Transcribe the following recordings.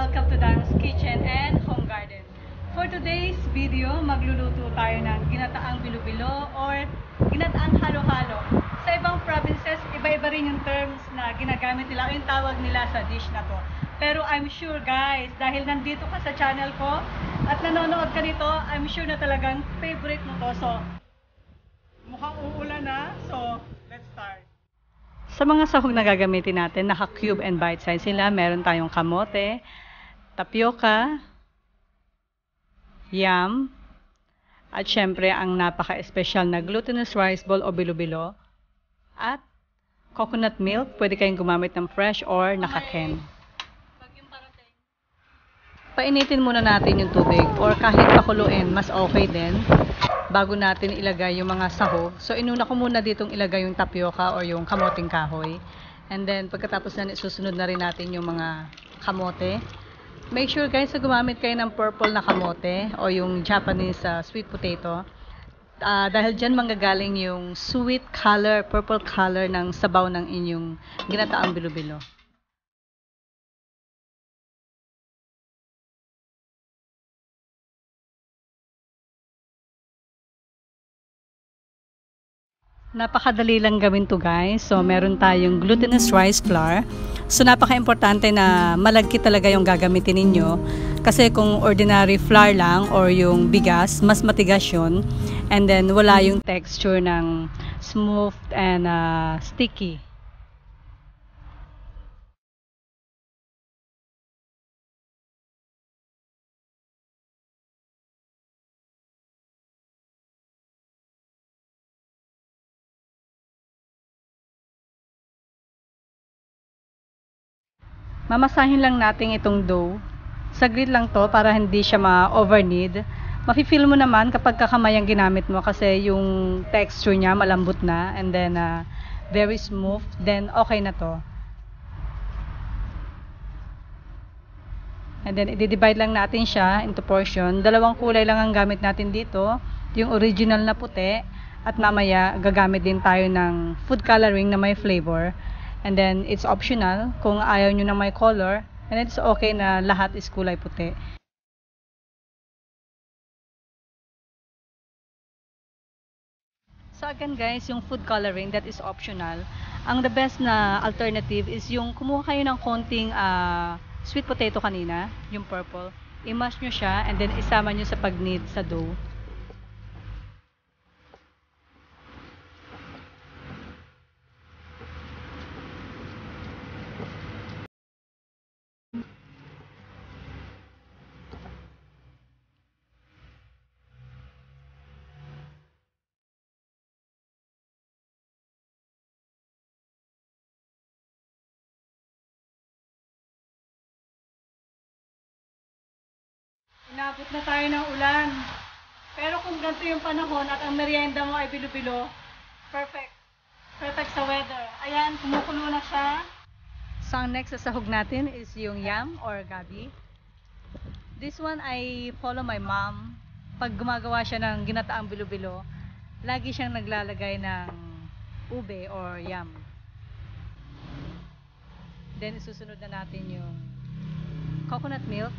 welcome to Dan's Kitchen and Home Garden. For today's video, magluluto tayo ng ginataang bilo-bilo or ginataang halo-halo. Sa ibang provinces, iba-iba rin yung terms na ginagamit nila, yung tawag nila sa dish na to. Pero I'm sure guys, dahil nandito ka sa channel ko at nanonood ka nito, I'm sure na talagang favorite mo to. So, mukhang uulan na. So, let's start. Sa mga sahog na gagamitin natin, naka-cube and bite size sila. Meron tayong kamote, tapioca, yam, at syempre ang napaka-espesyal na glutinous rice ball o bilo-bilo, at coconut milk. Pwede kayong gumamit ng fresh or naka-can. Painitin muna natin yung tubig or kahit pakuluin, mas okay din bago natin ilagay yung mga sahog. So, inuna ko muna ditong ilagay yung tapioca or yung kamoting kahoy. And then, pagkatapos na susunod na rin natin yung mga kamote. Make sure guys na gumamit kayo ng purple na kamote o yung Japanese sweet potato. Dahil dyan manggagaling yung sweet color, purple color ng sabaw ng inyong ginataang bilo-bilo. Napakadali lang gawin to guys. So, meron tayong glutinous rice flour. So, napaka-importante na malagkit talaga yung gagamitin ninyo. Kasi kung ordinary flour lang or yung bigas, mas matigas yun. And then, wala yung texture ng smooth and sticky. Mamasahin lang natin itong dough. Saglit lang to para hindi siya ma-overknead. Mafe-feel mo naman kapag kakamay ang ginamit mo kasi yung texture niya malambot na and then very smooth. Then okay na to. And then i-divide lang natin siya into portion. Dalawang kulay lang ang gamit natin dito. Yung original na puti at mamaya gagamit din tayo ng food coloring na may flavor. And then, it's optional kung ayaw nyo na may color. And it's okay na lahat is kulay puti. So again guys, yung food coloring, that is optional. Ang the best na alternative is yung kumuha kayo ng konting sweet potato kanina, yung purple. I-mash nyo siya and then isama nyo sa pag-knead sa dough. Inabot na tayo ng ulan. Pero kung ganito yung panahon at ang merienda mo ay bilo-bilo, perfect. Perfect sa weather. Ayan, kumukulo na siya. So, ang next sa sahog natin is yung yam or gabi. This one, I follow my mom. Pag gumagawa siya ng ginataang bilo-bilo, lagi siyang naglalagay ng ube or yam. Then, isusunod na natin yung coconut milk.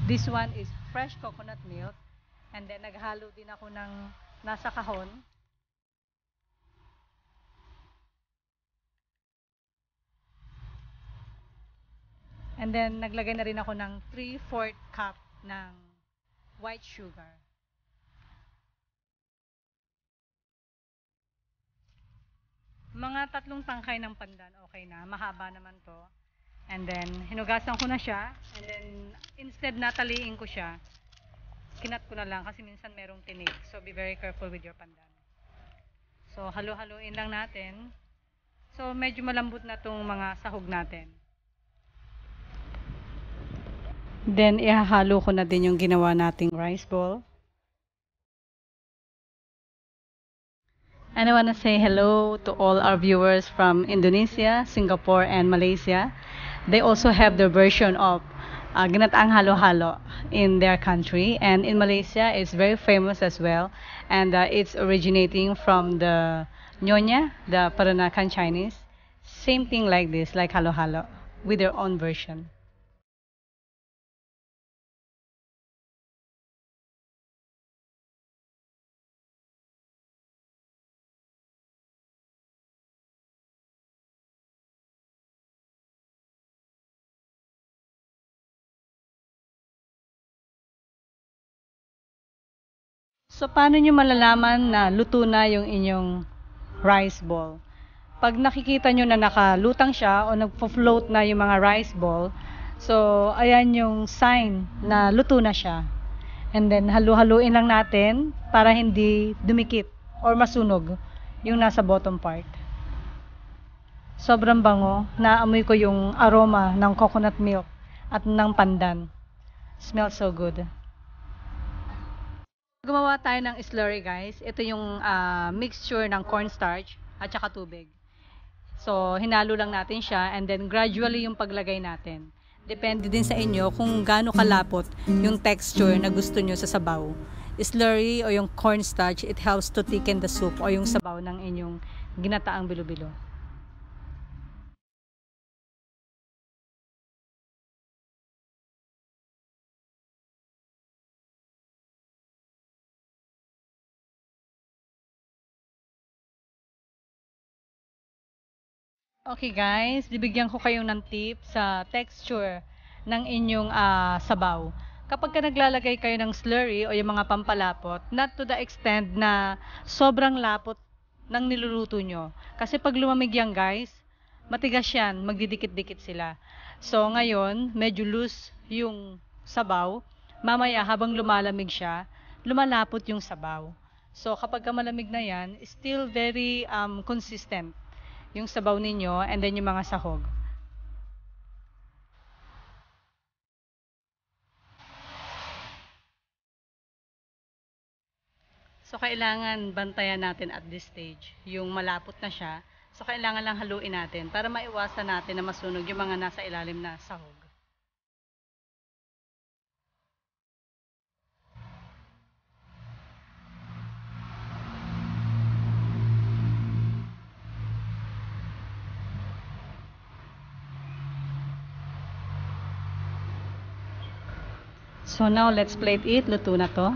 This one is fresh coconut milk. And then, naghalo din ako ng nasa kahon. And then, naglagay na rin ako ng 3/4 cup ng white sugar. Mga 3 tangkay ng pandan, okay na. Mahaba naman to. And then, hinugasan ko na siya. And then, instead na taliin ko siya, kinat ko na lang kasi minsan merong tinik. So, be very careful with your pandan. So, halo-haloin lang natin. So, medyo malambot na tong mga sahog natin. Then, ihahalo ko na din yung ginawa nating rice ball. And I want to say hello to all our viewers from Indonesia, Singapore, and Malaysia. They also have their version of ginataang halo-halo in their country. And in Malaysia, it's very famous as well. And it's originating from the Nyonya, the Peranakan Chinese. Same thing like this, like halo-halo, with their own version. So, paano nyo malalaman na luto na yung inyong rice ball? Pag nakikita nyo na nakalutang siya o nagpo-float na yung mga rice ball, so, ayan yung sign na luto na siya. And then, halu-haluin lang natin para hindi dumikit or masunog yung nasa bottom part. Sobrang bango. Naamoy ko yung aroma ng coconut milk at ng pandan. Smells so good. Gumawa tayo ng slurry, guys. Ito yung mixture ng cornstarch at saka tubig. So, hinalo lang natin siya and then gradually yung paglagay natin. Depende din sa inyo kung gaano kalapot yung texture na gusto nyo sa sabaw. Slurry o yung cornstarch, it helps to thicken the soup o yung sabaw ng inyong ginataang bilo-bilo. Okay guys, bibigyan ko kayo ng tip sa texture ng inyong sabaw. Kapag ka naglalagay kayo ng slurry o yung mga pampalapot, not to the extent na sobrang lapot ng niluluto nyo. Kasi pag lumamig yan guys, matigas yan, magdidikit-dikit sila. So ngayon, medyo loose yung sabaw. Mamaya habang lumalamig siya, lumalapot yung sabaw. So kapag ka malamig na yan, still very consistent yung sabaw ninyo and then yung mga sahog. So kailangan bantayan natin at this stage yung malapot na siya. So kailangan lang haluin natin para maiwasan natin na masunog yung mga nasa ilalim na sahog. So now let's plate it. Luto na to.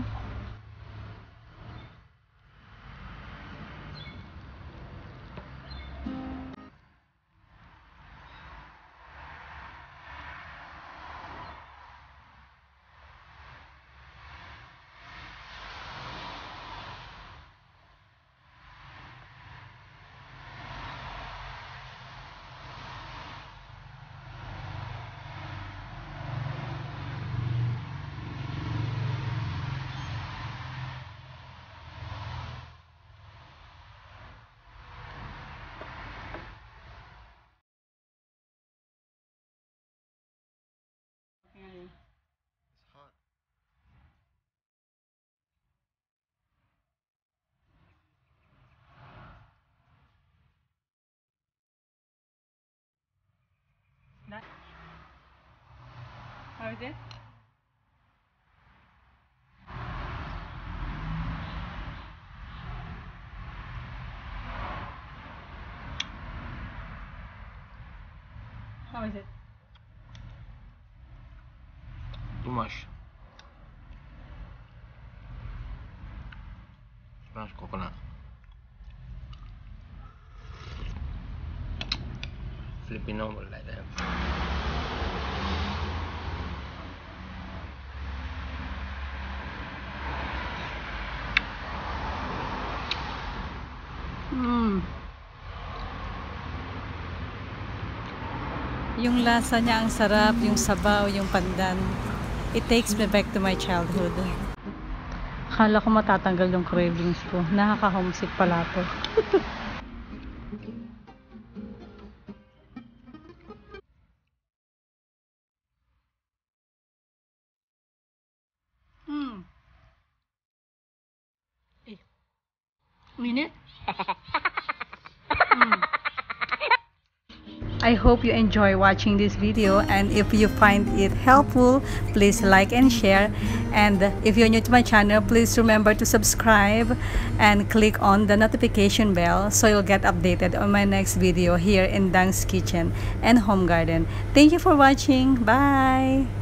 That? How is it? How is it? Too much. Smells coconut. Filipino like that. Yung lasa niya ang sarap, yung sabaw, yung pandan. It takes me back to my childhood. Akala ko matatanggal yung cravings ko. Nakaka-homesick pala to. Minute? I hope you enjoy watching this video, and if you find it helpful, please like and share. And if you're new to my channel, please remember to subscribe and click on the notification bell so you'll get updated on my next video here in Dang's Kitchen and Home Garden. Thank you for watching. Bye!